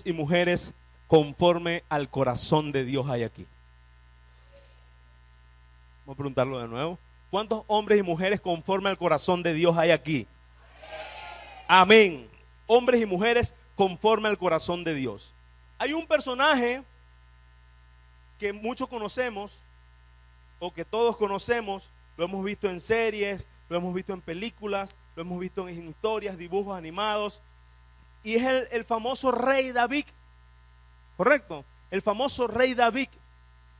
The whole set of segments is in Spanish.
y mujeres conforme al corazón de Dios hay aquí? Vamos a preguntarlo de nuevo. ¿Cuántos hombres y mujeres conforme al corazón de Dios hay aquí? Amén. Hombres y mujeres conforme al corazón de Dios. Hay un personaje que muchos conocemos, o que todos conocemos, lo hemos visto en series, lo hemos visto en películas, lo hemos visto en historias, dibujos animados, y es el famoso rey David, ¿correcto? El famoso rey David.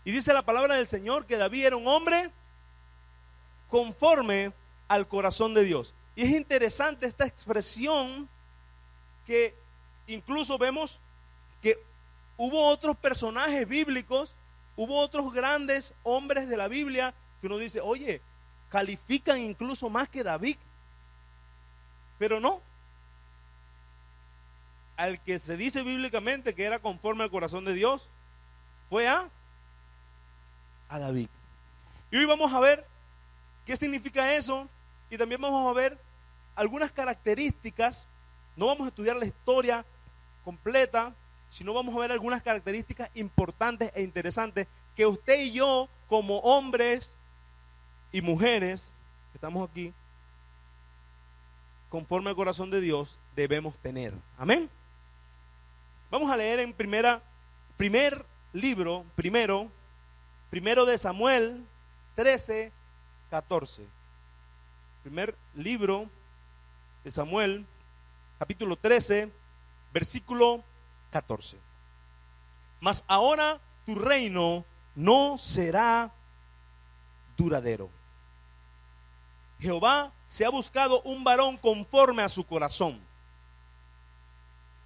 Y dice la palabra del Señor que David era un hombre conforme al corazón de Dios. Y es interesante esta expresión, que incluso vemos que hubo otros personajes bíblicos, hubo otros grandes hombres de la Biblia que uno dice, oye, califican incluso más que David. Pero no. Al que se dice bíblicamente que era conforme al corazón de Dios fue a David. Y hoy vamos a ver qué significa eso, y también vamos a ver algunas características. No vamos a estudiar la historia completa, sino vamos a ver algunas características importantes e interesantes que usted y yo, como hombres y mujeres que estamos aquí, conforme al corazón de Dios, debemos tener. Amén. Vamos a leer en primero de Samuel 13, 14. Primer libro de Samuel, capítulo 13, versículo 14. Mas ahora tu reino no será duradero. Jehová se ha buscado un varón conforme a su corazón,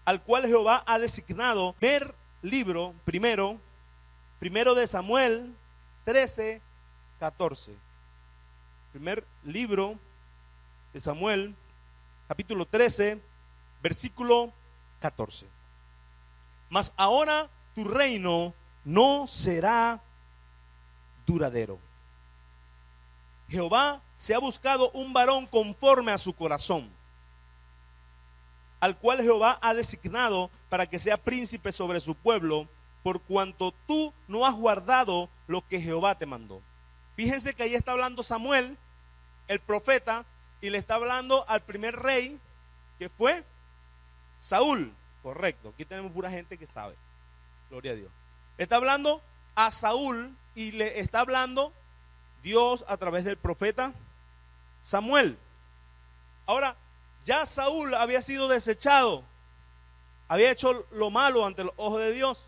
al cual Jehová ha designado. Primer libro, primero de Samuel 13, 14. Primer libro de Samuel, capítulo 13, versículo 14. Mas ahora tu reino no será duradero. Jehová se ha buscado un varón conforme a su corazón, al cual Jehová ha designado para que sea príncipe sobre su pueblo, por cuanto tú no has guardado lo que Jehová te mandó. Fíjense que ahí está hablando Samuel, el profeta, y le está hablando al primer rey, que fue Saúl. Correcto, aquí tenemos pura gente que sabe. Gloria a Dios. Está hablando a Saúl y le está hablando Dios a través del profeta Samuel. Ahora, ya Saúl había sido desechado, había hecho lo malo ante los ojos de Dios,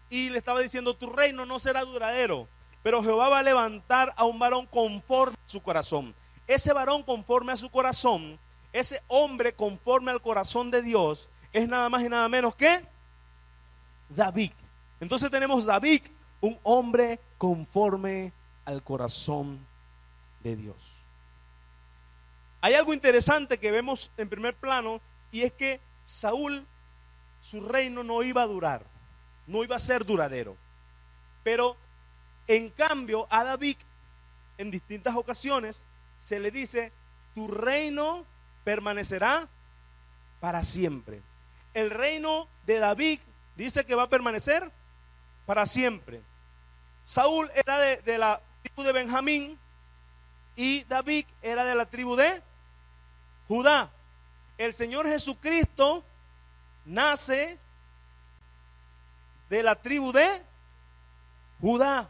y le estaba diciendo, tu reino no será duradero, pero Jehová va a levantar a un varón conforme a su corazón. Ese varón conforme a su corazón, ese hombre conforme al corazón de Dios, es nada más y nada menos que David. Entonces tenemos David, un hombre conforme al corazón de Dios. Hay algo interesante que vemos en primer plano, y es que Saúl, su reino no iba a durar, no iba a ser duradero. Pero en cambio a David, en distintas ocasiones, se le dice, tu reino permanecerá para siempre. El reino de David dice que va a permanecer para siempre. Saúl era de la tribu de Benjamín y David era de la tribu de Judá. El Señor Jesucristo nace de la tribu de Judá.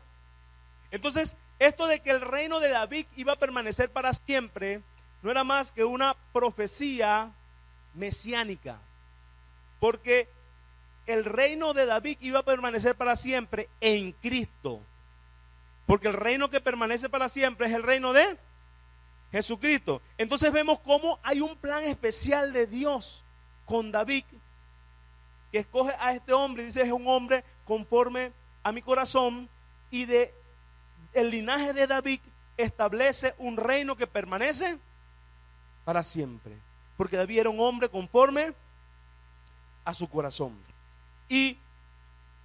Entonces, esto de que el reino de David iba a permanecer para siempre no era más que una profecía mesiánica, porque el reino de David iba a permanecer para siempre en Cristo, porque el reino que permanece para siempre es el reino de Jesucristo. Entonces vemos cómo hay un plan especial de Dios con David, que escoge a este hombre y dice, es un hombre conforme a mi corazón, y de el linaje de David establece un reino que permanece para siempre, porque David era un hombre conforme a su corazón. Y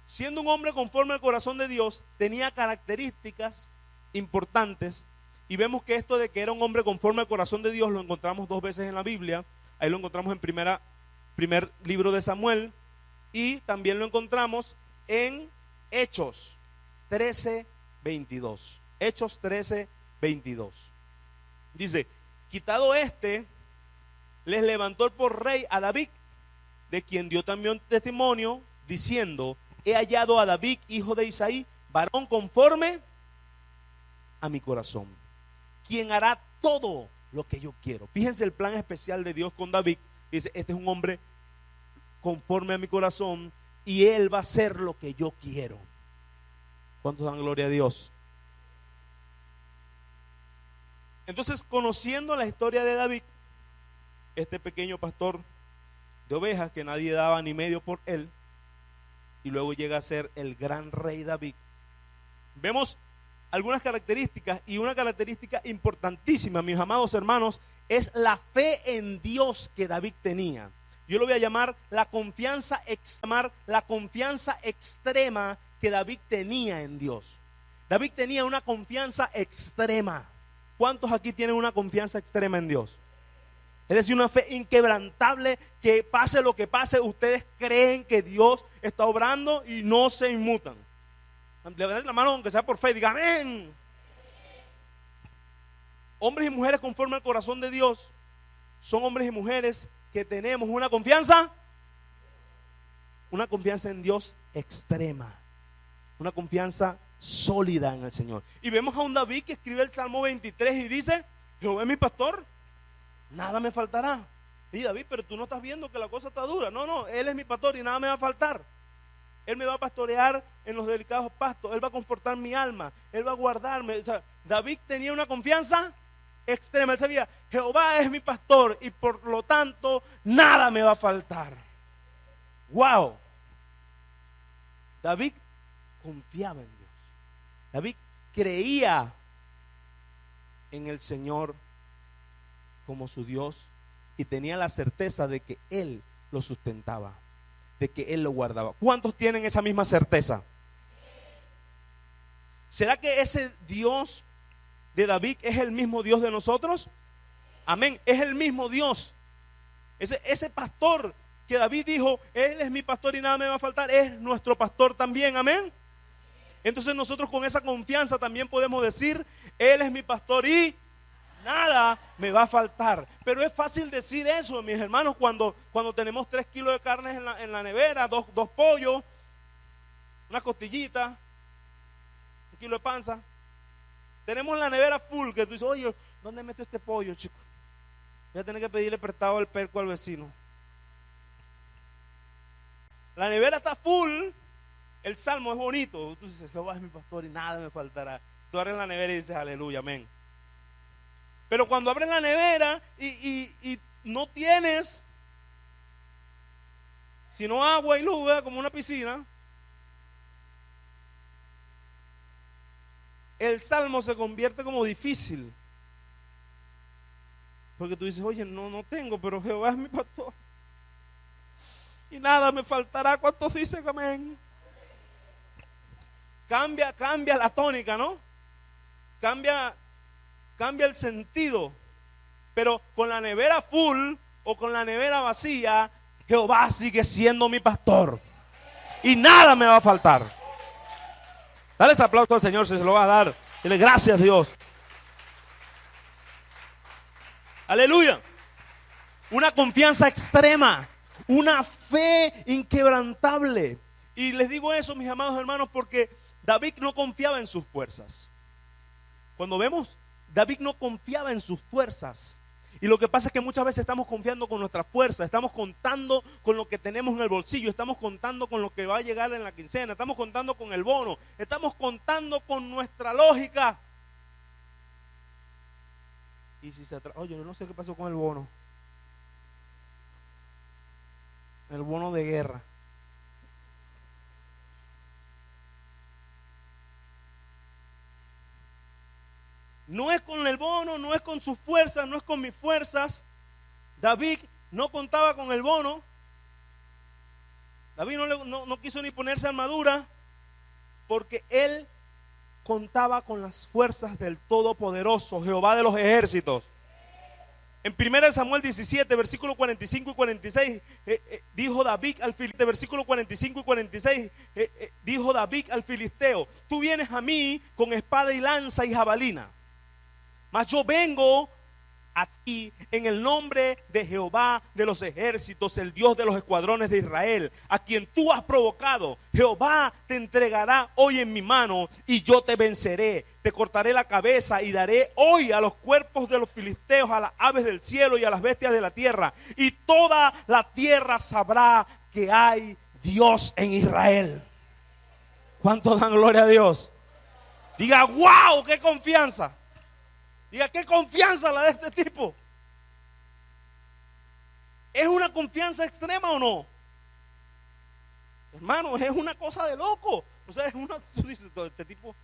siendo un hombre conforme al corazón de Dios, tenía características importantes, y vemos que esto de que era un hombre conforme al corazón de Dios lo encontramos dos veces en la Biblia. Ahí lo encontramos en primer libro de Samuel, Y también lo encontramos en Hechos 13:22. Hechos 13:22. Dice, quitado este, les levantó por rey a David, de quien dio también testimonio, diciendo, he hallado a David, hijo de Isaí, varón conforme a mi corazón, quien hará todo lo que yo quiero. Fíjense el plan especial de Dios con David. Dice, este es un hombre conforme a mi corazón y él va a hacer lo que yo quiero. ¿Cuántos dan gloria a Dios? Entonces, conociendo la historia de David, este pequeño pastor de ovejas que nadie daba ni medio por él, y luego llega a ser el gran rey David, vemos algunas características, y una característica importantísima, mis amados hermanos, es la fe en Dios que David tenía. Yo lo voy a llamar la confianza extrema que David tenía en Dios. David tenía una confianza extrema. ¿Cuántos aquí tienen una confianza extrema en Dios? Es decir, una fe inquebrantable, que pase lo que pase, ustedes creen que Dios está obrando y no se inmutan. Levanten la mano aunque sea por fe, digan amén. Hombres y mujeres conforme al corazón de Dios son hombres y mujeres que tenemos una confianza en Dios extrema, una confianza sólida en el Señor. Y vemos a un David que escribe el Salmo 23 y dice, Jehová es mi pastor, nada me faltará. Y David, pero tú no estás viendo que la cosa está dura. No, Él es mi pastor y nada me va a faltar. Él me va a pastorear en los delicados pastos, Él va a confortar mi alma, Él va a guardarme. O sea, David tenía una confianza extrema. Él sabía, Jehová es mi pastor y por lo tanto nada me va a faltar. Wow. David confiaba en Dios. David creía en el Señor como su Dios y tenía la certeza de que Él lo sustentaba, de que Él lo guardaba. ¿Cuántos tienen esa misma certeza? ¿Será que ese Dios de David es el mismo Dios de nosotros? Amén, es el mismo Dios. Ese pastor que David dijo, Él es mi pastor y nada me va a faltar, es nuestro pastor también, amén. Entonces nosotros con esa confianza también podemos decir, Él es mi pastor y nada me va a faltar. Pero es fácil decir eso, mis hermanos, cuando tenemos 3 kilos de carne en la nevera, dos pollos, una costillita, 1 kilo de panza. Tenemos la nevera full, que tú dices, oye, ¿dónde meto este pollo, chico? Voy a tener que pedirle prestado el perco al vecino. La nevera está full. El salmo es bonito. Tú dices, Jehová es mi pastor y nada me faltará. Tú abres la nevera y dices, aleluya, amén. Pero cuando abres la nevera y no tienes sino agua y luz, ¿verdad? Como una piscina, el salmo se convierte como difícil. Porque tú dices, oye, no tengo, pero Jehová es mi pastor y nada me faltará. ¿Cuántos dicen amén? Cambia la tónica, ¿no? Cambia el sentido. Pero con la nevera full o con la nevera vacía, Jehová sigue siendo mi pastor y nada me va a faltar. Dale ese aplauso al Señor si se lo va a dar. Dile gracias, Dios. Aleluya. Una confianza extrema, una fe inquebrantable. Y les digo eso, mis amados hermanos, porque David no confiaba en sus fuerzas. Cuando vemos, David no confiaba en sus fuerzas. Y lo que pasa es que muchas veces estamos confiando con nuestra fuerza, estamos contando con lo que tenemos en el bolsillo, estamos contando con lo que va a llegar en la quincena, estamos contando con el bono, estamos contando con nuestra lógica. Y si se oye, yo no sé qué pasó con el bono de guerra. No es con el bono, no es con sus fuerzas, no es con mis fuerzas. David no contaba con el bono. David no quiso ni ponerse armadura porque él contaba con las fuerzas del Todopoderoso, Jehová de los ejércitos. En 1 Samuel 17, versículo 45 y 46, dijo David al filisteo, versículo 45 y 46, dijo David al filisteo: tú vienes a mí con espada y lanza y jabalina, mas yo vengo a ti en el nombre de Jehová de los ejércitos, el Dios de los escuadrones de Israel, a quien tú has provocado. Jehová te entregará hoy en mi mano y yo te venceré. Te cortaré la cabeza y daré hoy a los cuerpos de los filisteos, a las aves del cielo y a las bestias de la tierra. Y toda la tierra sabrá que hay Dios en Israel. ¿Cuántos dan gloria a Dios? Diga, wow, qué confianza. Diga, qué confianza la de este tipo. ¿Es una confianza extrema o no? Hermano, es una cosa de loco. O sea, tú dices, este tipo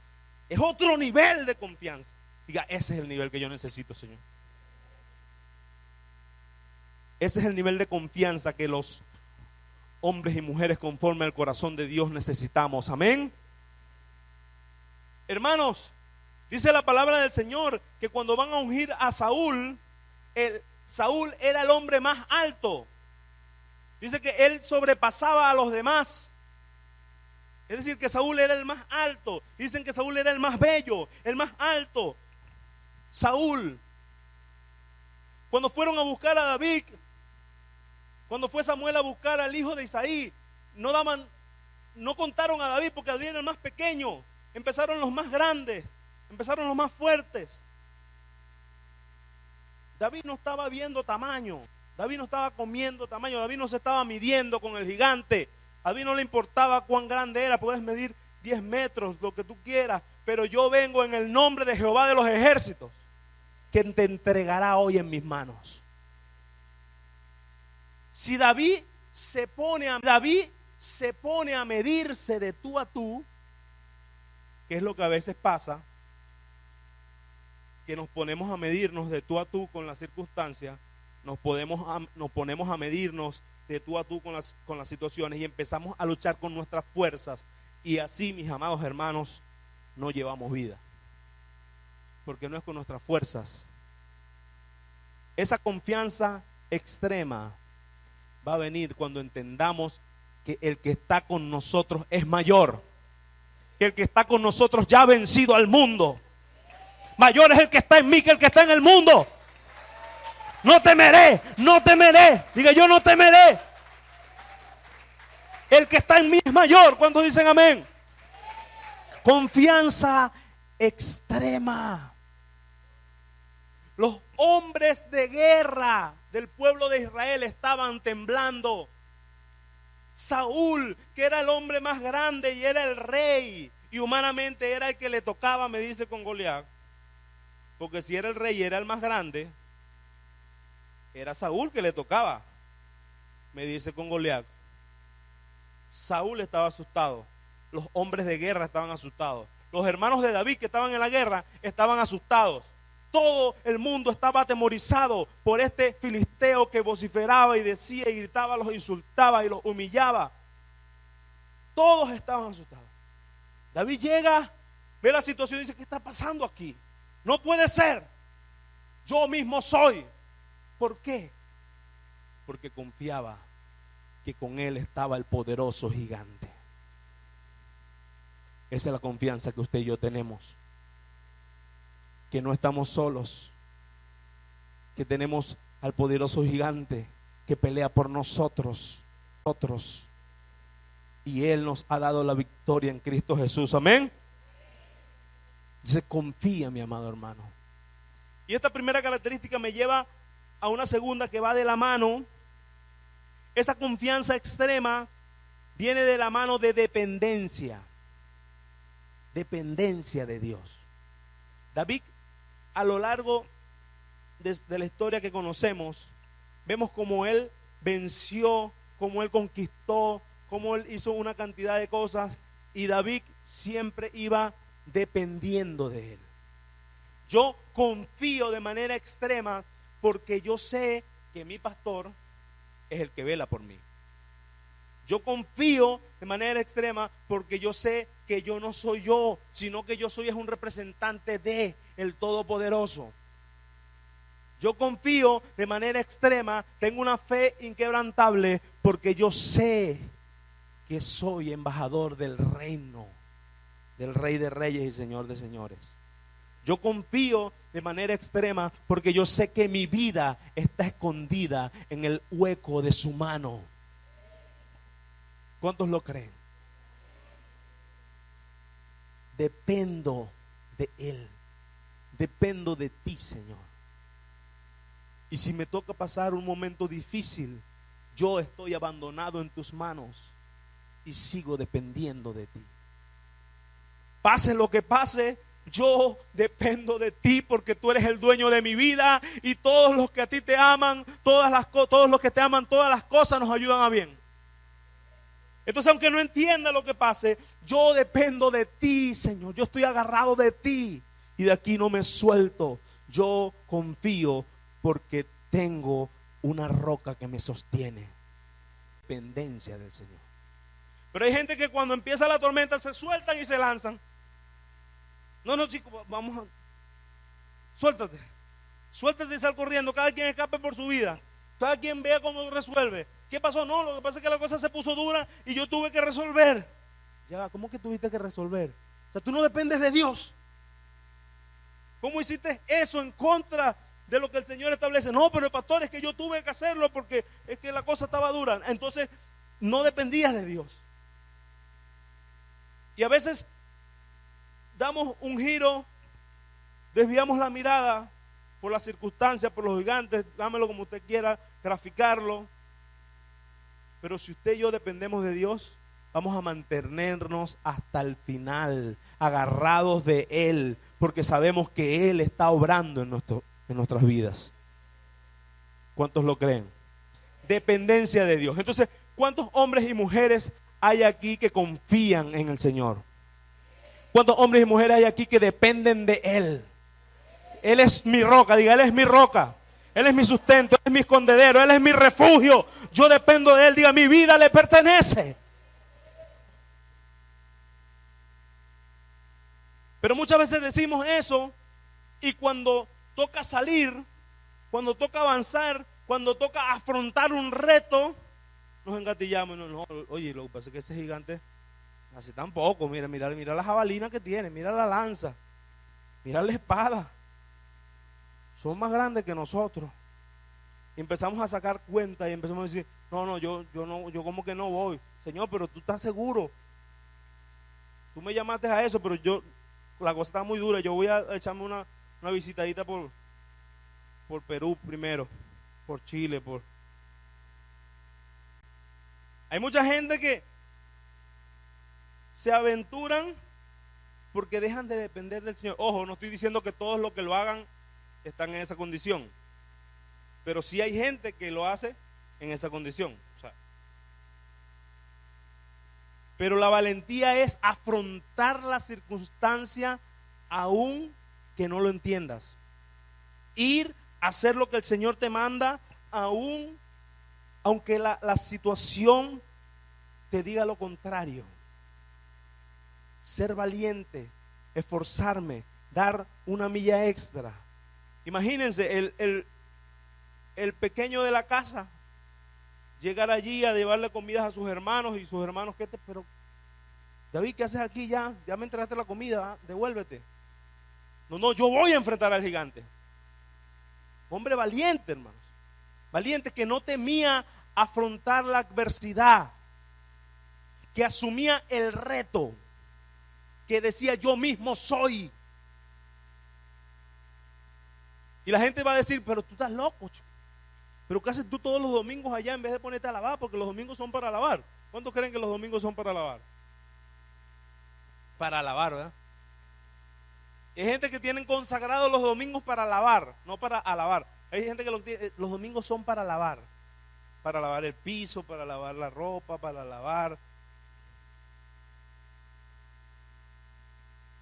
es otro nivel de confianza. Diga, ese es el nivel que yo necesito, Señor. Ese es el nivel de confianza que los hombres y mujeres conforme al corazón de Dios necesitamos. Amén. Hermanos, dice la palabra del Señor que cuando van a ungir a Saúl, Saúl era el hombre más alto. Dice que él sobrepasaba a los demás. Es decir, que Saúl era el más alto. Dicen que Saúl era el más bello, el más alto. Saúl. Cuando fueron a buscar a David, cuando fue Samuel a buscar al hijo de Isaí, no contaron a David porque David era el más pequeño. Empezaron los más grandes. Empezaron los más fuertes. David no estaba viendo tamaño. David no estaba comiendo tamaño. David no se estaba midiendo con el gigante. A David no le importaba cuán grande era. Puedes medir 10 metros, lo que tú quieras. Pero yo vengo en el nombre de Jehová de los ejércitos, quien te entregará hoy en mis manos. Si David se pone a medirse de tú a tú, que es lo que a veces pasa, que nos ponemos a medirnos de tú a tú con las circunstancias, nos ponemos a medirnos de tú a tú con las situaciones y empezamos a luchar con nuestras fuerzas, y así, mis amados hermanos, no llevamos vida, porque no es con nuestras fuerzas. Esa confianza extrema va a venir cuando entendamos que el que está con nosotros es mayor, que el que está con nosotros ya ha vencido al mundo. Mayor es el que está en mí que el que está en el mundo. No temeré, no temeré. Diga, yo no temeré. El que está en mí es mayor. ¿Cuántos dicen amén? Confianza extrema. Los hombres de guerra del pueblo de Israel estaban temblando. Saúl, que era el hombre más grande y era el rey, y humanamente era el que le tocaba medirse con Goliat. Porque si era el rey y era el más grande, era Saúl que le tocaba medirse con Goliat. Saúl estaba asustado. Los hombres de guerra estaban asustados. Los hermanos de David que estaban en la guerra estaban asustados. Todo el mundo estaba atemorizado por este filisteo que vociferaba y decía y gritaba, los insultaba y los humillaba. Todos estaban asustados. David llega, ve la situación y dice, ¿qué está pasando aquí? No puede ser. Yo mismo soy. ¿Por qué? Porque confiaba que con él estaba el poderoso gigante. Esa es la confianza que usted y yo tenemos. Que no estamos solos. Que tenemos al poderoso gigante que pelea por nosotros. Y él nos ha dado la victoria en Cristo Jesús. Amén. Dice, confía, mi amado hermano. Y esta primera característica me lleva a una segunda que va de la mano. Esa confianza extrema viene de la mano de dependencia. Dependencia de Dios. David, a lo largo de la historia que conocemos, vemos cómo él venció, cómo él conquistó, cómo él hizo una cantidad de cosas, y David siempre iba dependiendo de él. Yo confío de manera extrema porque yo sé que mi pastor es el que vela por mí. Yo confío de manera extrema porque yo sé que yo no soy yo, sino que yo soy un representante de el Todopoderoso. Yo confío de manera extrema, tengo una fe inquebrantable porque yo sé que soy embajador del reino, del Rey de Reyes y Señor de Señores. Yo confío de manera extrema porque yo sé que mi vida está escondida en el hueco de su mano. ¿Cuántos lo creen? Dependo de Él. Dependo de ti, Señor. Y si me toca pasar un momento difícil, yo estoy abandonado en tus manos y sigo dependiendo de ti. Pase lo que pase, yo dependo de ti porque tú eres el dueño de mi vida y todos los que a ti te aman, todos los que te aman, todas las cosas nos ayudan a bien. Entonces, aunque no entienda lo que pase, yo dependo de ti, Señor. Yo estoy agarrado de ti y de aquí no me suelto. Yo confío porque tengo una roca que me sostiene. Dependencia del Señor. Pero hay gente que cuando empieza la tormenta se sueltan y se lanzan. No, chicos, vamos a... Suéltate y sal corriendo. Cada quien escape por su vida. Cada quien vea cómo resuelve. ¿Qué pasó? No, lo que pasa es que la cosa se puso dura y yo tuve que resolver. Ya, ¿cómo que tuviste que resolver? O sea, tú no dependes de Dios. ¿Cómo hiciste eso en contra de lo que el Señor establece? No, pero el pastor, es que yo tuve que hacerlo porque es que la cosa estaba dura. Entonces, no dependías de Dios. Y a veces damos un giro, desviamos la mirada por las circunstancias, por los gigantes, dámelo como usted quiera, graficarlo. Pero si usted y yo dependemos de Dios, vamos a mantenernos hasta el final, agarrados de Él, porque sabemos que Él está obrando en nuestras vidas. ¿Cuántos lo creen? Dependencia de Dios. Entonces, ¿cuántos hombres y mujeres hay aquí que confían en el Señor? ¿Cuántos hombres y mujeres hay aquí que dependen de Él? Él es mi roca, diga, Él es mi roca. Él es mi sustento, Él es mi escondedero, Él es mi refugio. Yo dependo de Él, diga, mi vida le pertenece. Pero muchas veces decimos eso y cuando toca salir, cuando toca avanzar, cuando toca afrontar un reto, nos engatillamos. No, oye, lo que pasa es que ese gigante, así tampoco, mira la jabalina que tiene, mira la lanza, mira la espada. Son más grandes que nosotros. Y empezamos a sacar cuenta y empezamos a decir, no, yo como que no voy. Señor, pero tú estás seguro. Tú me llamaste a eso, pero la cosa está muy dura. Yo voy a echarme una visitadita por Perú primero, por Chile, Hay mucha gente que se aventuran porque dejan de depender del Señor. Ojo, no estoy diciendo que todos los que lo hagan están en esa condición, pero sí hay gente que lo hace en esa condición. Pero la valentía es afrontar la circunstancia aún que no lo entiendas. Ir a hacer lo que el Señor te manda aunque la situación te diga lo contrario. Ser valiente, esforzarme, dar una milla extra. Imagínense el pequeño de la casa llegar allí a llevarle comidas a sus hermanos y sus hermanos, pero David, ¿qué haces aquí ya? Ya me entregaste la comida, devuélvete. No, yo voy a enfrentar al gigante. Hombre valiente, hermanos. Valiente que no temía afrontar la adversidad, que asumía el reto, que decía yo mismo soy. Y la gente va a decir, pero tú estás loco, chico. Pero ¿qué haces tú todos los domingos allá en vez de ponerte a lavar? Porque los domingos son para lavar. ¿Cuántos creen que los domingos son para lavar? Para lavar, ¿verdad? Hay gente que tienen consagrados los domingos para lavar, no para alabar. Hay gente que los domingos son para lavar el piso, para lavar la ropa, para lavar.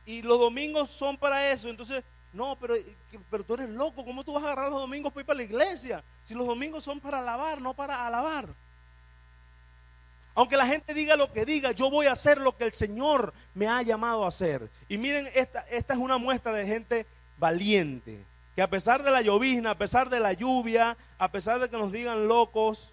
Y los domingos son para eso. Entonces, no, pero tú eres loco. ¿Cómo tú vas a agarrar los domingos para ir para la iglesia? Si los domingos son para lavar, no para alabar. Aunque la gente diga lo que diga, yo voy a hacer lo que el Señor me ha llamado a hacer. Y miren, esta es una muestra de gente valiente. que a pesar de la llovizna, a pesar de la lluvia, a pesar de que nos digan locos,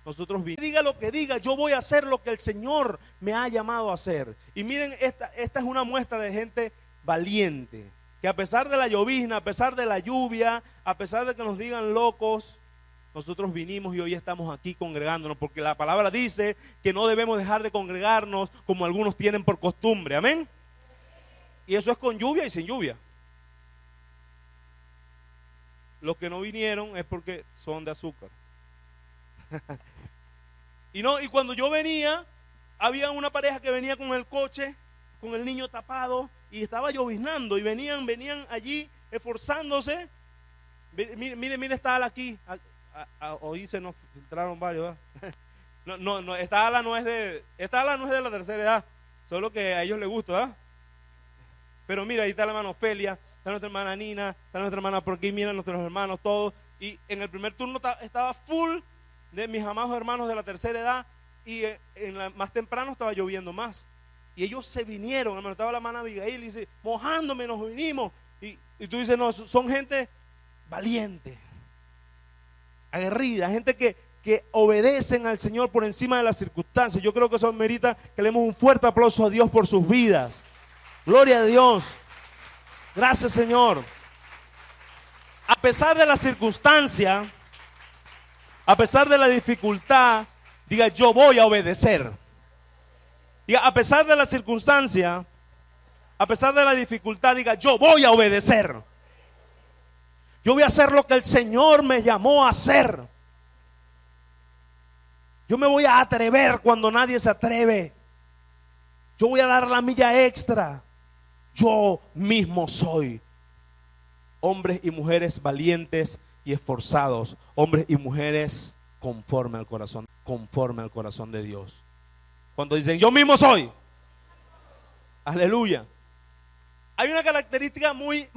nosotros vinimos. Diga lo que diga, yo voy a hacer lo que el Señor me ha llamado a hacer. Y miren, esta es una muestra de gente valiente, que a pesar de la llovizna, a pesar de la lluvia, a pesar de que nos digan locos, nosotros vinimos y hoy estamos aquí congregándonos, porque la palabra dice que no debemos dejar de congregarnos como algunos tienen por costumbre, amén. Y eso es con lluvia y sin lluvia. Los que no vinieron es porque son de azúcar. Y cuando yo venía, había una pareja que venía con el coche, con el niño tapado, y estaba lloviznando, y venían allí esforzándose. Mire esta ala aquí. Hoy se nos filtraron varios, ¿verdad? No, esta ala no es de la tercera edad, solo que a ellos les gusta, ¿verdad? Pero mira, ahí está la hermana Ofelia, está nuestra hermana Nina, está nuestra hermana por aquí, mira nuestros hermanos todos. Y en el primer turno estaba full de mis amados hermanos de la tercera edad, y más temprano estaba lloviendo más. Y ellos se vinieron, hermano, estaba la hermana Abigail y dice, mojándome nos vinimos. Y tú dices, no, son gente valiente, aguerrida, gente que obedecen al Señor por encima de las circunstancias. Yo creo que eso merita que le demos un fuerte aplauso a Dios por sus vidas. Gloria a Dios. Gracias, Señor. A pesar de la circunstancia, a pesar de la dificultad, diga, yo voy a obedecer. Diga, a pesar de la circunstancia, a pesar de la dificultad, diga, yo voy a obedecer. Yo voy a hacer lo que el Señor me llamó a hacer. Yo me voy a atrever cuando nadie se atreve. Yo voy a dar la milla extra. Yo mismo soy. Hombres y mujeres valientes y esforzados. Hombres y mujeres conforme al corazón de Dios. Cuando dicen, yo mismo soy. Aleluya. Hay una característica muy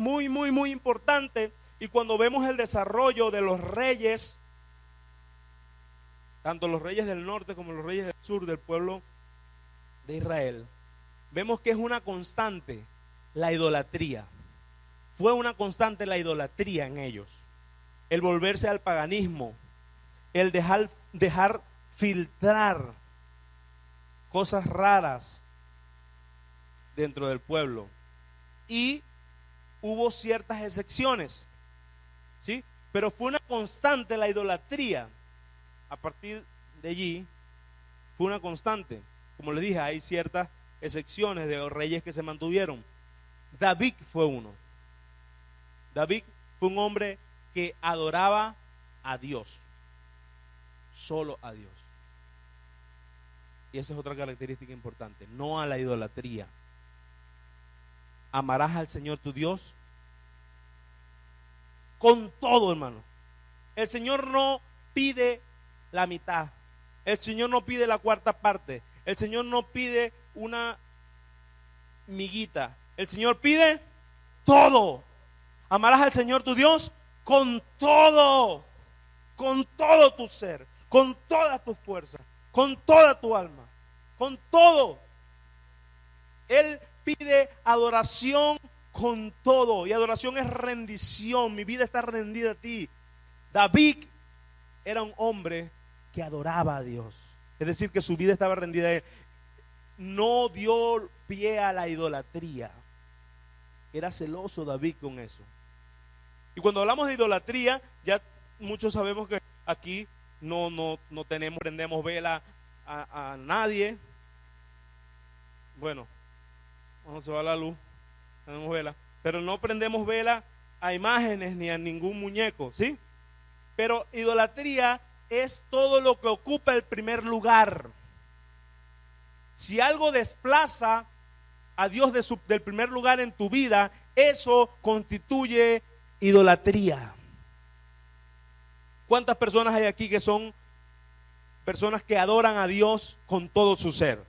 importante. Y cuando vemos el desarrollo de los reyes, tanto los reyes del norte como los reyes del sur del pueblo de Israel, vemos que es una constante la idolatría. Fue una constante la idolatría en ellos. El volverse al paganismo, el dejar filtrar cosas raras dentro del pueblo. Y hubo ciertas excepciones, ¿sí? Pero fue una constante la idolatría. A partir de allí fue una constante. Como les dije, hay ciertas excepciones de reyes que se mantuvieron. David fue uno. David fue un hombre que adoraba a Dios, solo a Dios. Y esa es otra característica importante, no a la idolatría. Amarás al Señor tu Dios con todo, hermano. El Señor no pide la mitad. El Señor no pide la cuarta parte. El Señor no pide una miguita. El Señor pide todo. Amarás al Señor tu Dios con todo tu ser, con toda tu fuerza, con toda tu alma, con todo. Él pide adoración con todo, y adoración es rendición. Mi vida está rendida a ti. David era un hombre que adoraba a Dios, es decir, que su vida estaba rendida a Él. No dio pie a la idolatría. Era celoso David con eso. Y cuando hablamos de idolatría, ya muchos sabemos que aquí no prendemos vela a nadie. Bueno, cuando se va la luz, tenemos vela, pero no prendemos vela a imágenes ni a ningún muñeco, ¿sí? Pero idolatría es todo lo que ocupa el primer lugar. Si algo desplaza a Dios del primer lugar en tu vida, eso constituye idolatría. ¿Cuántas personas hay aquí que son personas que adoran a Dios con todo su ser?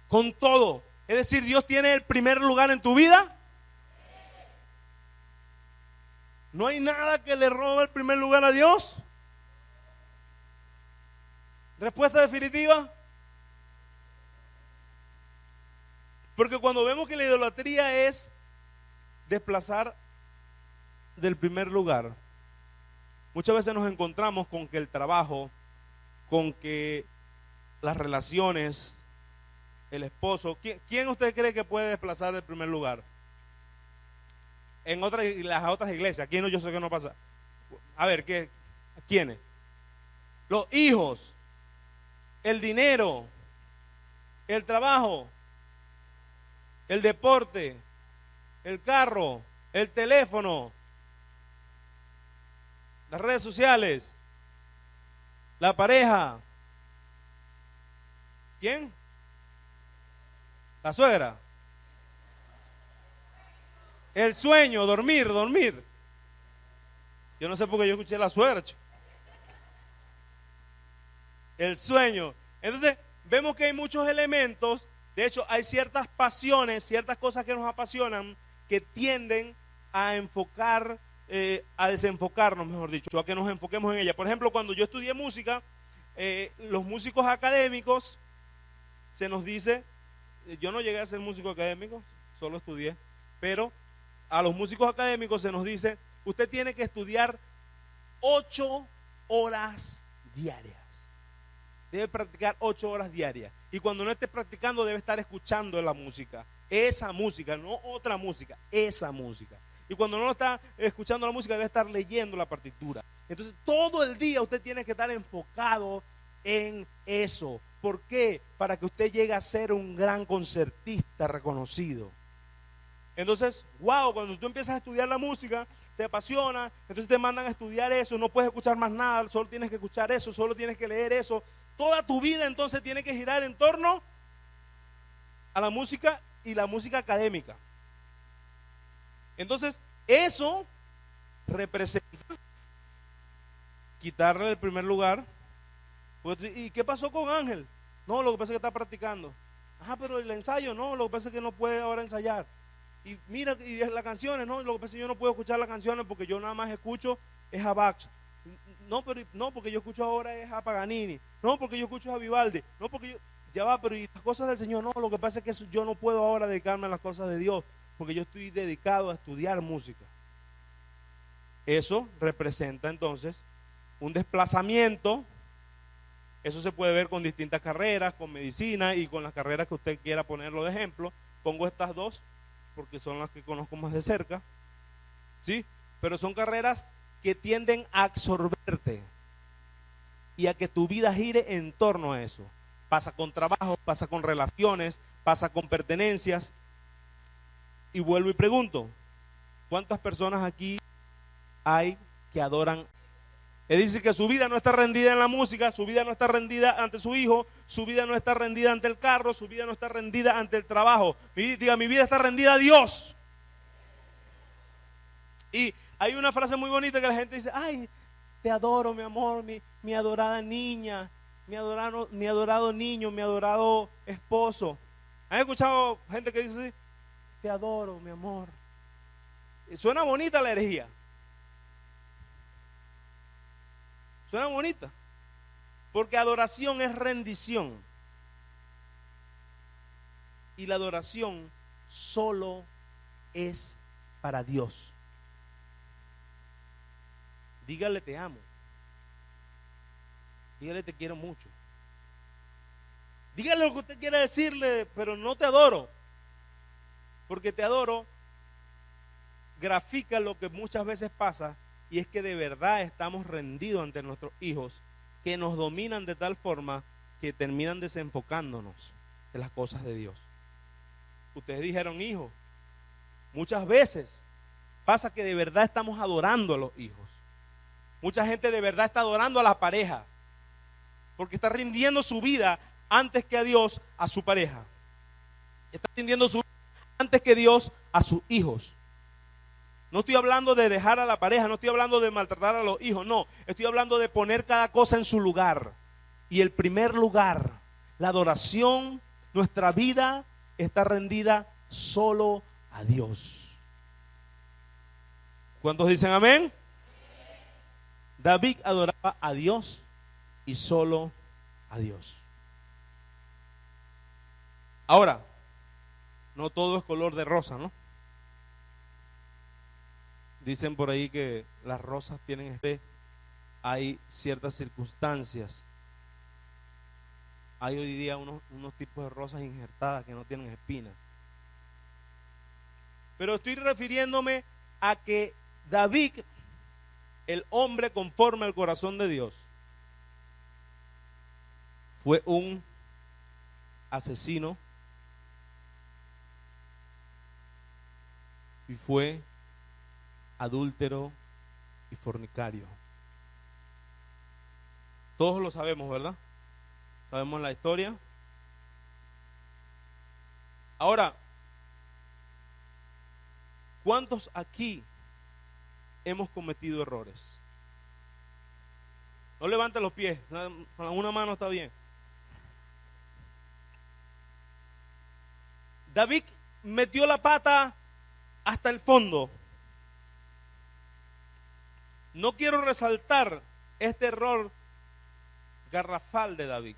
Con todo. Es decir, Dios tiene el primer lugar en tu vida. ¿No hay nada que le robe el primer lugar a Dios? Respuesta definitiva. Porque cuando vemos que la idolatría es desplazar del primer lugar? Muchas veces nos encontramos con que el trabajo, con que las relaciones, el esposo, ¿quién usted cree que puede desplazar del primer lugar? En las otras iglesias, ¿quién no? Yo sé que no pasa. A ver, ¿quiénes? Los hijos, el dinero, el trabajo, el deporte, el carro, el teléfono, las redes sociales, la pareja. ¿Quién? La suegra. El sueño, dormir. Yo no sé por qué yo escuché la suegra. El sueño. Entonces, vemos que hay muchos elementos. De hecho, hay ciertas pasiones, ciertas cosas que nos apasionan, que tienden a enfocar, a desenfocarnos, mejor dicho, a que nos enfoquemos en ella. Por ejemplo, cuando yo estudié música, los músicos académicos, se nos dice, yo no llegué a ser músico académico, solo estudié, pero a los músicos académicos se nos dice, usted tiene que estudiar 8 horas diarias. Debe practicar 8 horas diarias. Y cuando no esté practicando, debe estar escuchando la música. Esa música, no otra música, esa música. Y cuando no está escuchando la música, debe estar leyendo la partitura. Entonces, todo el día usted tiene que estar enfocado en eso. ¿Por qué? Para que usted llegue a ser un gran concertista reconocido. Entonces, wow, cuando tú empiezas a estudiar la música, te apasiona, entonces te mandan a estudiar eso, no puedes escuchar más nada, solo tienes que escuchar eso, solo tienes que leer eso. Toda tu vida entonces tiene que girar en torno a la música y la música académica. Entonces, eso representa quitarle el primer lugar. ¿Y qué pasó con Ángel? No, lo que pasa es que está practicando. Ajá, pero el ensayo, no, lo que pasa es que no puede ahora ensayar. Y mira, y las canciones, no, lo que pasa es que yo no puedo escuchar las canciones porque yo nada más escucho es a Bach. No, pero no, porque yo escucho ahora es a Paganini. No, porque yo escucho a Vivaldi. No, porque yo, ya va, pero y las cosas del Señor, no, lo que pasa es que yo no puedo ahora dedicarme a las cosas de Dios porque yo estoy dedicado a estudiar música. Eso representa entonces un desplazamiento. Eso se puede ver con distintas carreras, con medicina y con las carreras que usted quiera ponerlo de ejemplo. Pongo estas dos porque son las que conozco más de cerca, ¿sí? Pero son carreras que tienden a absorberte y a que tu vida gire en torno a eso. Pasa con trabajo, pasa con relaciones, pasa con pertenencias. Y vuelvo y pregunto, ¿cuántas personas aquí hay que adoran? Él dice que su vida no está rendida en la música, su vida no está rendida ante su hijo, su vida no está rendida ante el carro, su vida no está rendida ante el trabajo. Diga, mi vida está rendida a Dios. Y hay una frase muy bonita que la gente dice, ay, te adoro, mi amor, mi adorada niña, mi adorado niño, mi adorado esposo. ¿Han escuchado gente que dice, te adoro, mi amor? Y suena bonita la herejía. Suena bonita, porque adoración es rendición. Y la adoración solo es para Dios. Dígale te amo. Dígale te quiero mucho. Dígale lo que usted quiera decirle, pero no te adoro. Porque te adoro grafica lo que muchas veces pasa. Y es que de verdad estamos rendidos ante nuestros hijos que nos dominan de tal forma que terminan desenfocándonos de las cosas de Dios. Ustedes dijeron hijos. Muchas veces pasa que de verdad estamos adorando a los hijos. Mucha gente de verdad está adorando a la pareja porque está rindiendo su vida antes que a Dios a su pareja. Está rindiendo su vida antes que Dios a sus hijos. No estoy hablando de dejar a la pareja, no estoy hablando de maltratar a los hijos, no. Estoy hablando de poner cada cosa en su lugar. Y el primer lugar, la adoración, nuestra vida está rendida solo a Dios. ¿Cuántos dicen amén? David adoraba a Dios y solo a Dios. Ahora, no todo es color de rosa, ¿no? Dicen por ahí que las rosas tienen hay ciertas circunstancias. Hay hoy día unos tipos de rosas injertadas que no tienen espinas. Pero estoy refiriéndome a que David, el hombre conforme al corazón de Dios, fue un asesino y fue adúltero y fornicario. Todos lo sabemos, ¿verdad? Sabemos la historia. Ahora, ¿cuántos aquí hemos cometido errores? No levante los pies, con una mano está bien. David metió la pata hasta el fondo. No quiero resaltar este error garrafal de David.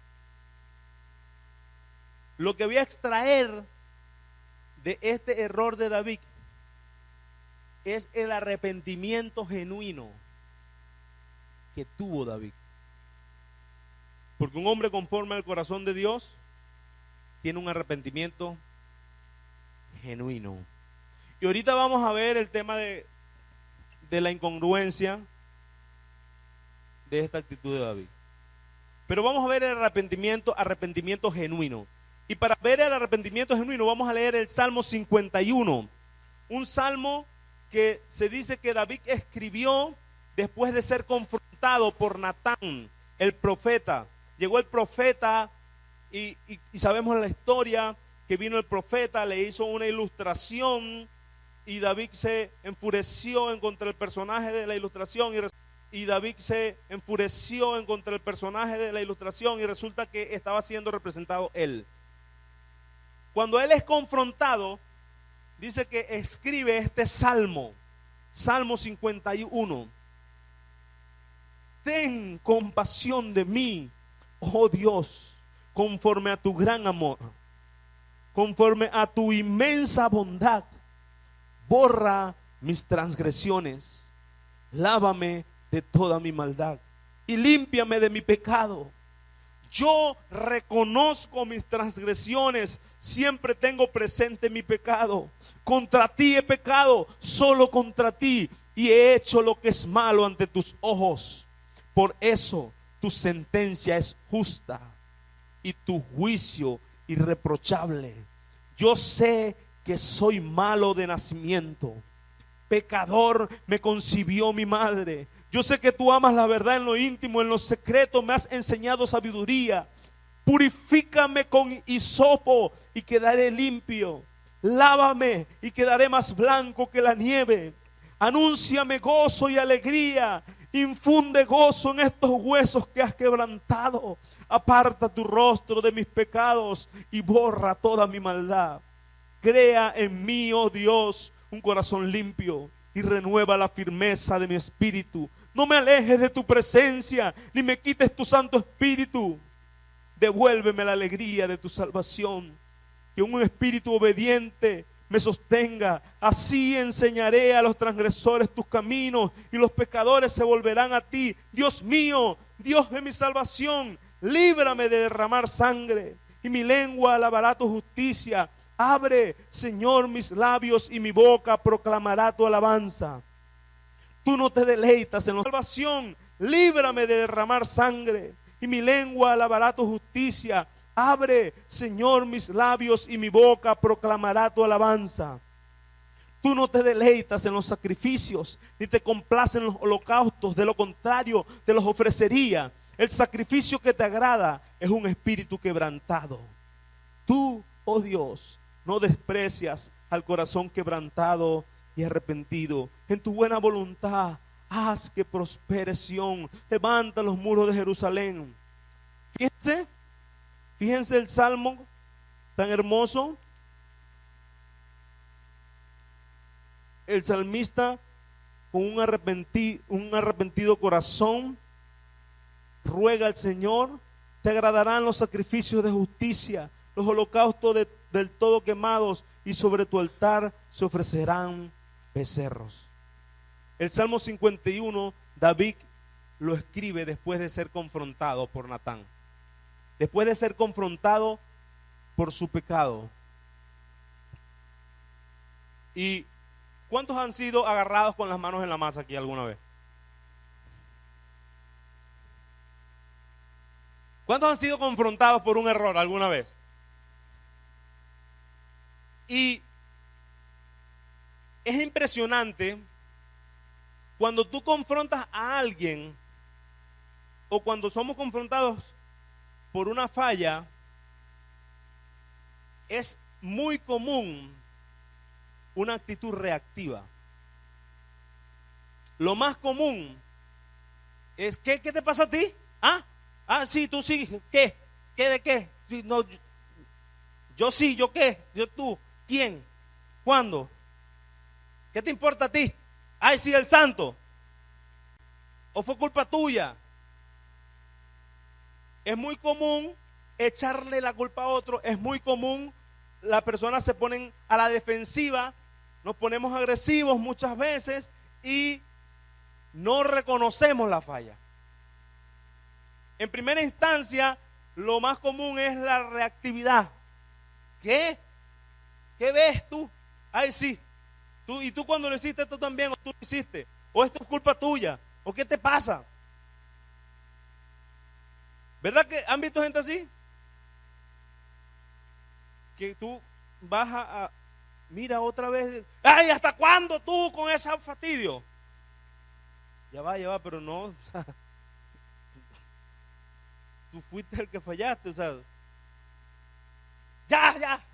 Lo que voy a extraer de este error de David es el arrepentimiento genuino que tuvo David. Porque un hombre conforme al corazón de Dios tiene un arrepentimiento genuino. Y ahorita vamos a ver el tema de la incongruencia de esta actitud de David. Pero vamos a ver el arrepentimiento genuino. Y para ver el arrepentimiento genuino vamos a leer el Salmo 51. Un salmo que se dice que David escribió después de ser confrontado por Natán, el profeta. Llegó el profeta y sabemos la historia, que vino el profeta, le hizo una ilustración y David se enfureció en contra del personaje de la ilustración y David se enfureció en contra del personaje de la ilustración y resulta que estaba siendo representado él. Cuando él es confrontado, dice que escribe este salmo, Salmo 51. Ten compasión de mí, oh Dios, conforme a tu gran amor, conforme a tu inmensa bondad, borra mis transgresiones, lávame de toda mi maldad y límpiame de mi pecado. Yo reconozco mis transgresiones, siempre tengo presente mi pecado. Contra ti he pecado, solo contra ti, y he hecho lo que es malo ante tus ojos. Por eso tu sentencia es justa y tu juicio irreprochable. Yo sé que soy malo de nacimiento, pecador me concibió mi madre. Yo sé que tú amas la verdad en lo íntimo, en lo secreto me has enseñado sabiduría. Purifícame con hisopo y quedaré limpio. Lávame y quedaré más blanco que la nieve. Anúnciame gozo y alegría. Infunde gozo en estos huesos que has quebrantado. Aparta tu rostro de mis pecados y borra toda mi maldad. Crea en mí, oh Dios, un corazón limpio y renueva la firmeza de mi espíritu. No me alejes de tu presencia, ni me quites tu Santo Espíritu. Devuélveme la alegría de tu salvación. Que un espíritu obediente me sostenga. Así enseñaré a los transgresores tus caminos y los pecadores se volverán a ti. Dios mío, Dios de mi salvación, líbrame de derramar sangre y mi lengua alabará tu justicia. Abre, Señor, mis labios y mi boca proclamará tu alabanza. Tú no te deleitas en la salvación, líbrame de derramar sangre y mi lengua alabará tu justicia. Abre, Señor, mis labios y mi boca proclamará tu alabanza. Tú no te deleitas en los sacrificios, ni te complacen los holocaustos, de lo contrario te los ofrecería. El sacrificio que te agrada es un espíritu quebrantado. Tú, oh Dios, no desprecias al corazón quebrantado y arrepentido. En tu buena voluntad, haz que prospere Sión. Levanta los muros de Jerusalén. Fíjense el salmo tan hermoso. El salmista con un arrepentido corazón ruega al Señor: te agradarán los sacrificios de justicia, los holocaustos del todo quemados, y sobre tu altar se ofrecerán becerros. El Salmo 51, David lo escribe después de ser confrontado por Natán. Después de ser confrontado por su pecado. ¿Y cuántos han sido agarrados con las manos en la masa aquí alguna vez? ¿Cuántos han sido confrontados por un error alguna vez? Y es impresionante cuando tú confrontas a alguien o cuando somos confrontados por una falla, es muy común una actitud reactiva. Lo más común es, ¿qué te pasa a ti? Sí, tú sí, ¿qué? ¿Qué de qué? Sí, no, yo sí, ¿yo qué? ¿Yo tú? ¿Quién? ¿Cuándo? ¿Qué te importa a ti? Ay, sí, el santo. ¿O fue culpa tuya? Es muy común echarle la culpa a otro, es muy común, las personas se ponen a la defensiva, nos ponemos agresivos muchas veces y no reconocemos la falla. En primera instancia, lo más común es la reactividad. ¿Qué? ¿Qué ves tú? Ay, sí. ¿Y tú cuando lo hiciste tú también? ¿O tú lo hiciste? ¿O esto es culpa tuya? ¿O qué te pasa? ¿Verdad que han visto gente así? Que tú vas mira otra vez, ay, ¿hasta cuándo tú con ese fastidio? Ya va, pero no, o sea, tú fuiste el que fallaste, o sea, ya.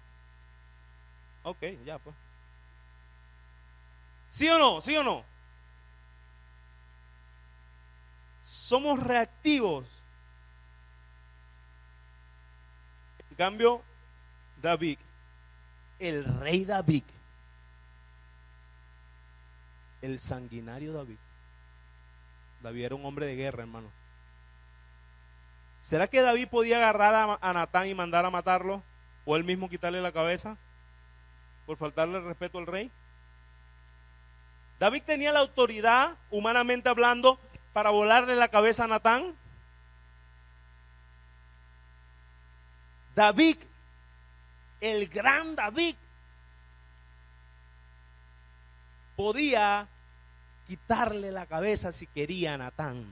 Ok, ya pues. ¿Sí o no? ¿Sí o no? Somos reactivos. En cambio, David, el rey David, el sanguinario David era un hombre de guerra, hermano. ¿Será que David podía agarrar a Natán y mandar a matarlo? ¿O él mismo quitarle la cabeza por faltarle el respeto al rey? ¿David tenía la autoridad, humanamente hablando, para volarle la cabeza a Natán? David, el gran David, podía quitarle la cabeza si quería a Natán.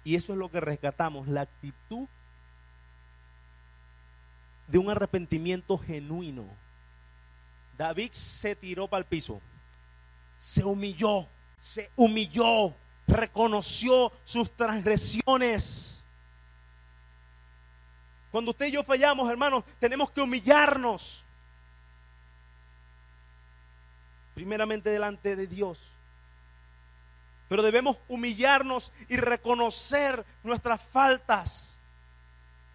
Y eso es lo que rescatamos, la actitud de un arrepentimiento genuino. David se tiró para el piso, se humilló, reconoció sus transgresiones. Cuando usted y yo fallamos, hermanos, tenemos que humillarnos. Primeramente delante de Dios. Pero debemos humillarnos y reconocer nuestras faltas.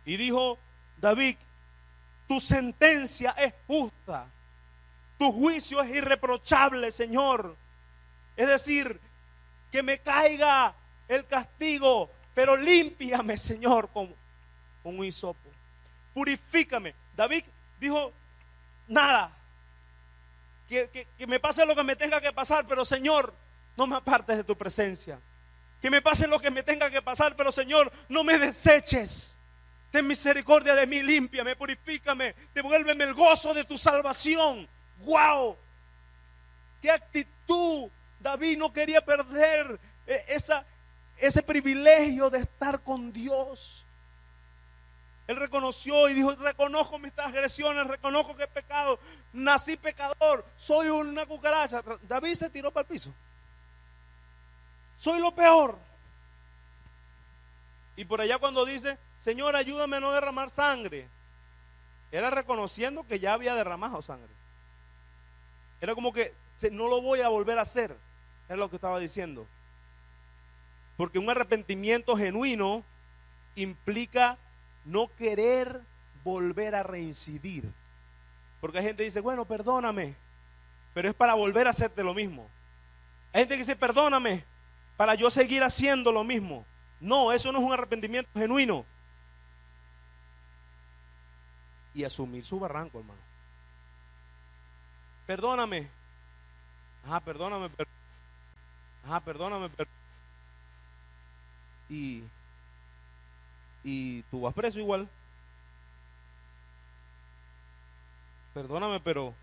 Y dijo David, tu sentencia es justa. Tu juicio es irreprochable, Señor. Es decir, que me caiga el castigo, pero límpiame, Señor, con un hisopo. Purifícame. David dijo, nada, que me pase lo que me tenga que pasar, pero Señor, no me apartes de tu presencia. Que me pase lo que me tenga que pasar, pero Señor, no me deseches. Ten misericordia de mí, límpiame, purifícame, devuélveme el gozo de tu salvación. ¡Wow! ¡Qué actitud! David no quería perder ese privilegio de estar con Dios. Él reconoció y dijo, reconozco mis transgresiones, reconozco que he pecado, nací pecador, soy una cucaracha. David se tiró para el piso. Soy lo peor. Y por allá cuando dice, Señor, ayúdame a no derramar sangre, era reconociendo que ya había derramado sangre. Era como que no lo voy a volver a hacer, es lo que estaba diciendo. Porque un arrepentimiento genuino implica no querer volver a reincidir. Porque hay gente que dice, bueno, perdóname, pero es para volver a hacerte lo mismo. Hay gente que dice, perdóname, para yo seguir haciendo lo mismo. No, eso no es un arrepentimiento genuino. Y asumir su barranco, hermano. Perdóname, Ajá, perdóname, ajá, perdóname, y, y tú vas preso igual. Perdóname, pero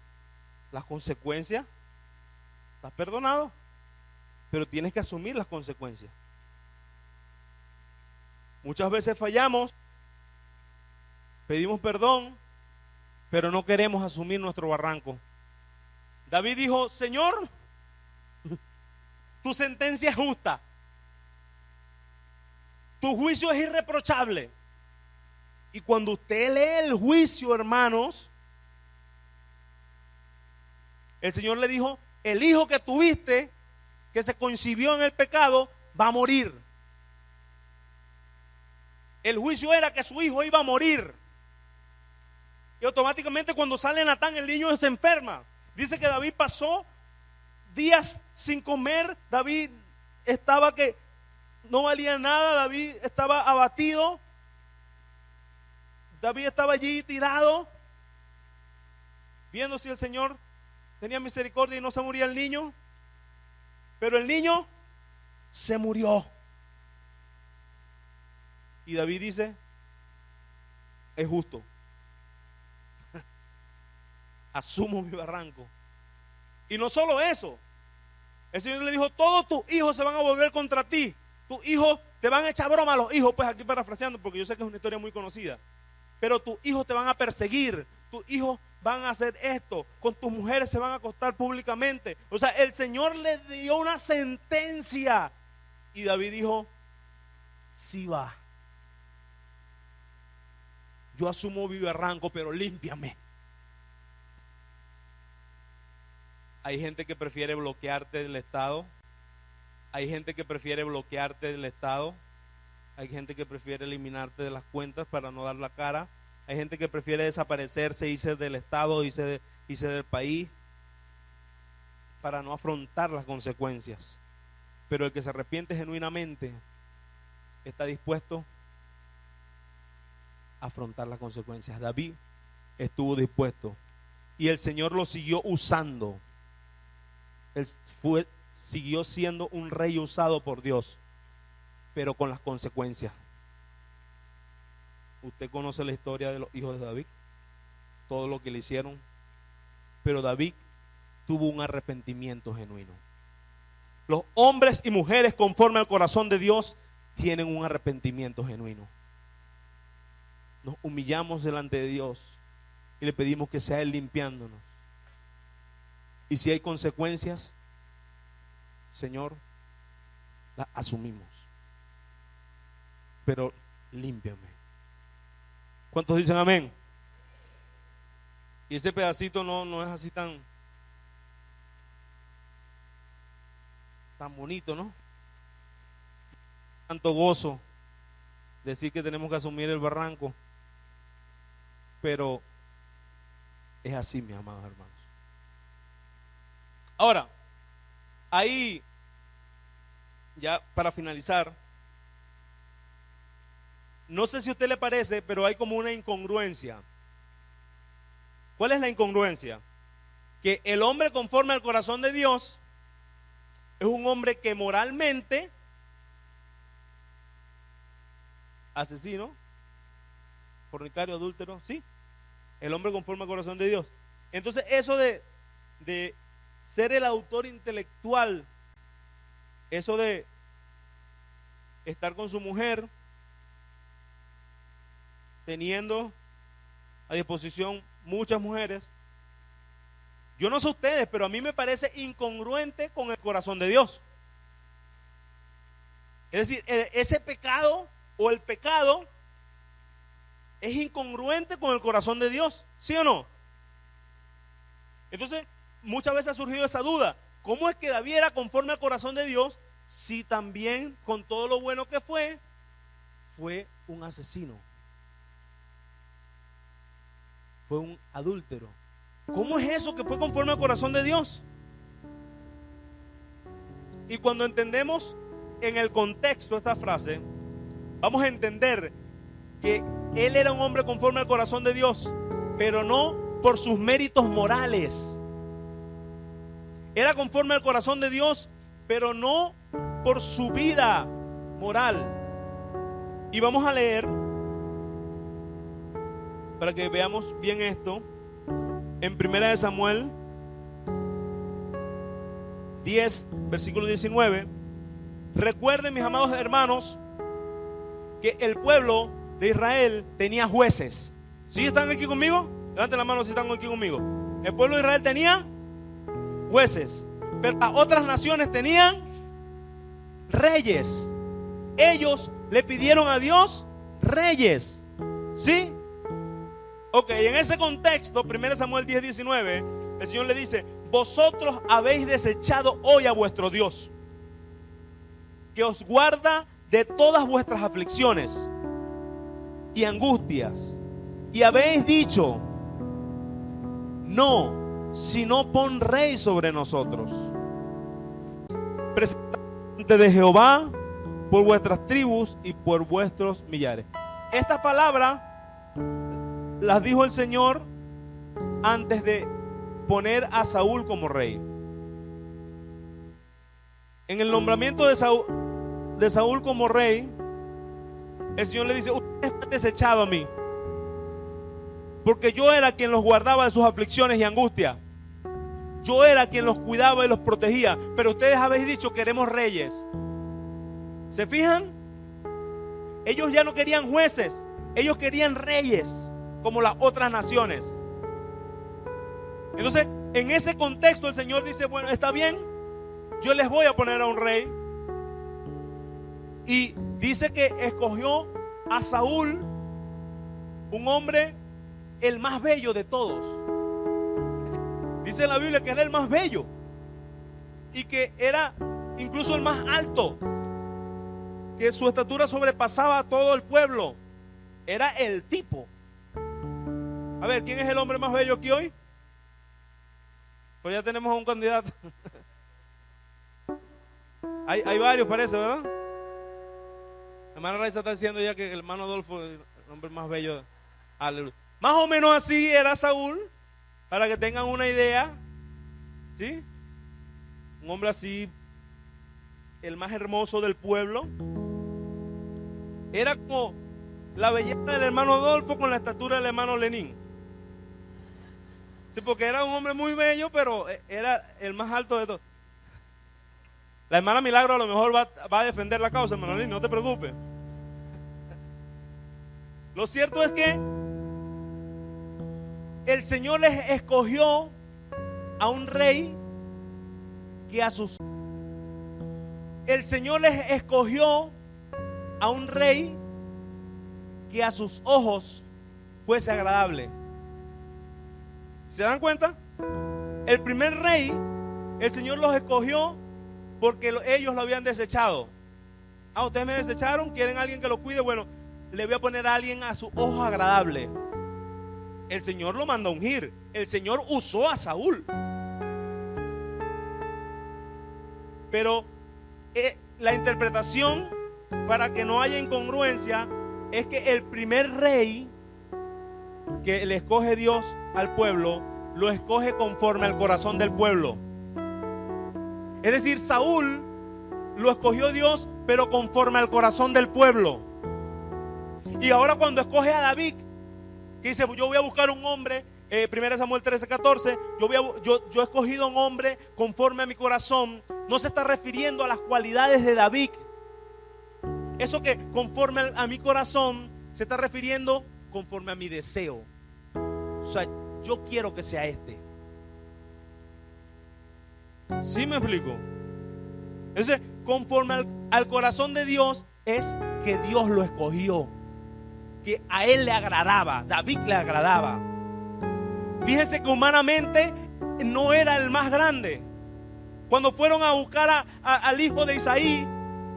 las consecuencias, estás perdonado, pero tienes que asumir las consecuencias. Muchas veces fallamos, pedimos perdón, pero no queremos asumir nuestro barranco. David dijo: Señor, tu sentencia es justa, tu juicio es irreprochable. Y cuando usted lee el juicio, hermanos, el Señor le dijo: el hijo que tuviste, que se concibió en el pecado, va a morir. El juicio era que su hijo iba a morir. Y automáticamente cuando sale Natán, el niño se enferma. Dice que David pasó días sin comer. David estaba que no valía nada. David estaba abatido. David estaba allí tirado, viendo si el Señor tenía misericordia y no se moría el niño. Pero el niño se murió. Y David dice: es justo. Asumo mi barranco. Y no solo eso, el Señor le dijo: todos tus hijos se van a volver contra ti. Tus hijos te van a echar broma a los hijos, pues aquí parafraseando, porque yo sé que es una historia muy conocida. Pero tus hijos te van a perseguir, tus hijos van a hacer esto, con tus mujeres se van a acostar públicamente. O sea, el Señor le dio una sentencia. Y David dijo: sí va. Yo asumo mi barranco, pero límpiame. Hay gente que prefiere bloquearte del Estado. Hay gente que prefiere bloquearte del Estado. Hay gente que prefiere eliminarte de las cuentas para no dar la cara. Hay gente que prefiere desaparecerse, irse del Estado, irse del país, para no afrontar las consecuencias. Pero el que se arrepiente genuinamente está dispuesto a afrontar las consecuencias. David estuvo dispuesto y el Señor lo siguió usando. Él siguió siendo un rey usado por Dios, pero con las consecuencias. Usted conoce la historia de los hijos de David, todo lo que le hicieron, pero David tuvo un arrepentimiento genuino. Los hombres y mujeres conforme al corazón de Dios tienen un arrepentimiento genuino. Nos humillamos delante de Dios y le pedimos que sea Él limpiándonos. Y si hay consecuencias, Señor, las asumimos. Pero límpiame. ¿Cuántos dicen amén? Y ese pedacito no es así tan bonito, ¿no? Tanto gozo decir que tenemos que asumir el barranco. Pero es así, mis amados hermanos. Ahora, ahí, ya para finalizar, no sé si a usted le parece, pero hay como una incongruencia. ¿Cuál es la incongruencia? Que el hombre conforme al corazón de Dios es un hombre que moralmente, asesino, fornicario, adúltero, sí, el hombre conforme al corazón de Dios. Entonces eso de ser el autor intelectual, eso de estar con su mujer, teniendo a disposición muchas mujeres, yo no sé ustedes, pero a mí me parece incongruente con el corazón de Dios. Es decir, ese pecado o el pecado es incongruente con el corazón de Dios, ¿sí o no? Entonces, muchas veces ha surgido esa duda: ¿cómo es que David era conforme al corazón de Dios si también con todo lo bueno que fue un asesino? Fue un adúltero. ¿Cómo es eso que fue conforme al corazón de Dios? Y cuando entendemos en el contexto esta frase, vamos a entender que él era un hombre conforme al corazón de Dios, pero no por sus méritos morales. era conforme al corazón de Dios, pero no por su vida moral. Y vamos a leer, para que veamos bien esto, en 1 Samuel 10, versículo 19. Recuerden, mis amados hermanos, que el pueblo de Israel tenía jueces. ¿Sí están aquí conmigo? Levanten la mano si están aquí conmigo. El pueblo de Israel tenía jueces, pero las otras naciones tenían reyes. Ellos le pidieron a Dios reyes. ¿Sí? Ok, en ese contexto, 1 Samuel 10, 19, el Señor le dice: vosotros habéis desechado hoy a vuestro Dios, que os guarda de todas vuestras aflicciones y angustias, y habéis dicho: no, sino pon rey sobre nosotros. Presentante de Jehová por vuestras tribus y por vuestros millares. Esta palabra las dijo el Señor antes de poner a Saúl como rey. En el nombramiento de Saúl como rey, el Señor le dice: ustedes me han desechado a mí, porque yo era quien los guardaba de sus aflicciones y angustias. Yo era quien los cuidaba y los protegía, pero ustedes habéis dicho: queremos reyes. ¿Se fijan? Ellos ya no querían jueces, ellos querían reyes, como las otras naciones. Entonces, en ese contexto el Señor dice: bueno, está bien, yo les voy a poner a un rey. Y dice que escogió a Saúl, un hombre el más bello de todos. Dice en la Biblia que era el más bello y que era incluso el más alto, que su estatura sobrepasaba a todo el pueblo. Era el tipo. A ver, ¿quién es el hombre más bello aquí hoy? Pues ya tenemos a un candidato. Hay varios, parece, ¿verdad? La hermana Raiza está diciendo ya que el hermano Adolfo es el hombre más bello. Aleluya. Más o menos así era Saúl, para que tengan una idea. ¿Sí? Un hombre así, el más hermoso del pueblo. Era como la belleza del hermano Adolfo con la estatura del hermano Lenín. Sí, porque era un hombre muy bello, pero era el más alto de todos. La hermana Milagro a lo mejor va a defender la causa, hermano Lenín, no te preocupes. Lo cierto es que el Señor les escogió a un rey que a sus... El Señor les escogió a un rey que a sus ojos fuese agradable. ¿Se dan cuenta? El primer rey, el Señor los escogió porque ellos lo habían desechado. Ah, ustedes me desecharon, quieren a alguien que lo cuide. Bueno, le voy a poner a alguien a su ojo agradable. El Señor lo mandó a ungir. El Señor usó a Saúl. Pero la interpretación, para que no haya incongruencia, es que el primer rey que le escoge Dios al pueblo, lo escoge conforme al corazón del pueblo. Es decir, Saúl lo escogió Dios, pero conforme al corazón del pueblo. Y ahora cuando escoge a David, que dice: yo voy a buscar un hombre, 1 Samuel 13, 14, yo he escogido un hombre conforme a mi corazón, no se está refiriendo a las cualidades de David. Eso que conforme a mi corazón, se está refiriendo conforme a mi deseo. O sea, yo quiero que sea este. ¿Sí me explico? Entonces, conforme al corazón de Dios, es que Dios lo escogió, que a él le agradaba, David le agradaba. Fíjense que humanamente no era el más grande. Cuando fueron a buscar al hijo de Isaí,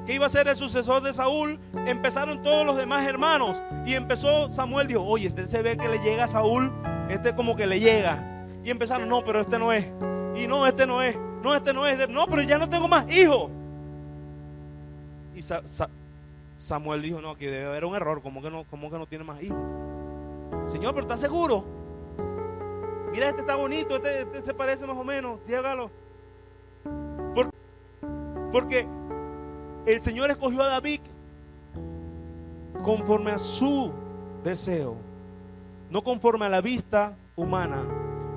que iba a ser el sucesor de Saúl, empezaron todos los demás hermanos. Y empezó Samuel, dijo: oye, este se ve que le llega a Saúl, este como que le llega. Y empezaron: no, pero este no es. Y no, este no es. No, este no es. No, pero ya no tengo más hijos. Y Samuel dijo: no, que debe haber un error. ¿Cómo que no tiene más hijos? Señor, pero ¿estás seguro? Mira, este está bonito, este se parece más o menos, llévalo. Porque el Señor escogió a David conforme a su deseo, no conforme a la vista humana,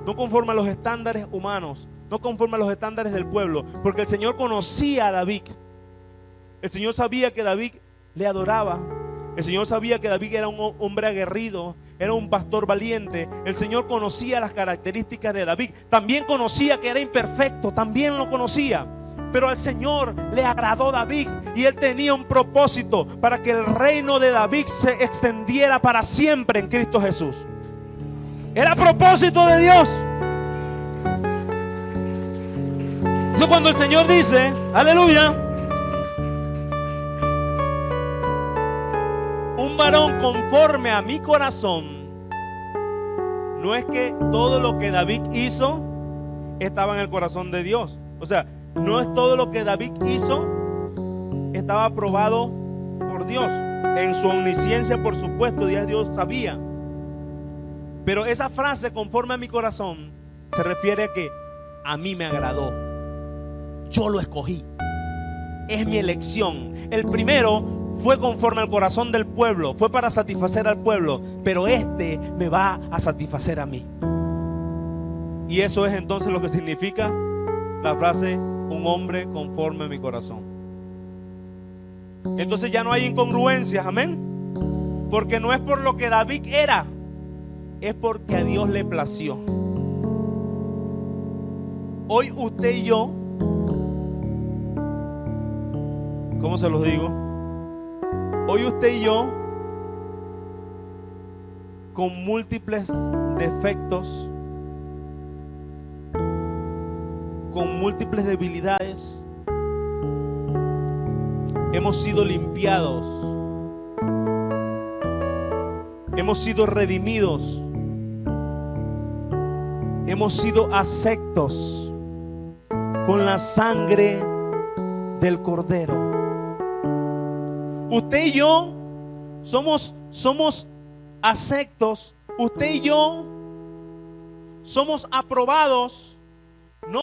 no conforme a los estándares humanos, no conforme a los estándares del pueblo, porque el Señor conocía a David. El Señor sabía que David le adoraba. El Señor sabía que David era un hombre aguerrido, era un pastor valiente. El Señor conocía las características de David. También conocía que era imperfecto, también lo conocía. Pero al Señor le agradó David y él tenía un propósito para que el reino de David se extendiera para siempre en Cristo Jesús. Era propósito de Dios. Entonces cuando el Señor dice, aleluya, un varón conforme a mi corazón, no es que todo lo que David hizo estaba en el corazón de Dios. O sea, no es todo lo que David hizo estaba aprobado por Dios. En su omnisciencia, por supuesto, Dios sabía. Pero esa frase, conforme a mi corazón, se refiere a que a mí me agradó. Yo lo escogí. Es mi elección. El primero fue conforme al corazón del pueblo, fue para satisfacer al pueblo, pero este me va a satisfacer a mí. Y eso es entonces lo que significa la frase, un hombre conforme a mi corazón. Entonces ya no hay incongruencias, amén. Porque no es por lo que David era, es porque a Dios le plació. Hoy usted y yo, ¿cómo se los digo? Hoy usted y yo, con múltiples defectos, con múltiples debilidades, hemos sido limpiados, hemos sido redimidos, hemos sido aceptos con la sangre del Cordero. Usted y yo somos aceptos, usted y yo somos aprobados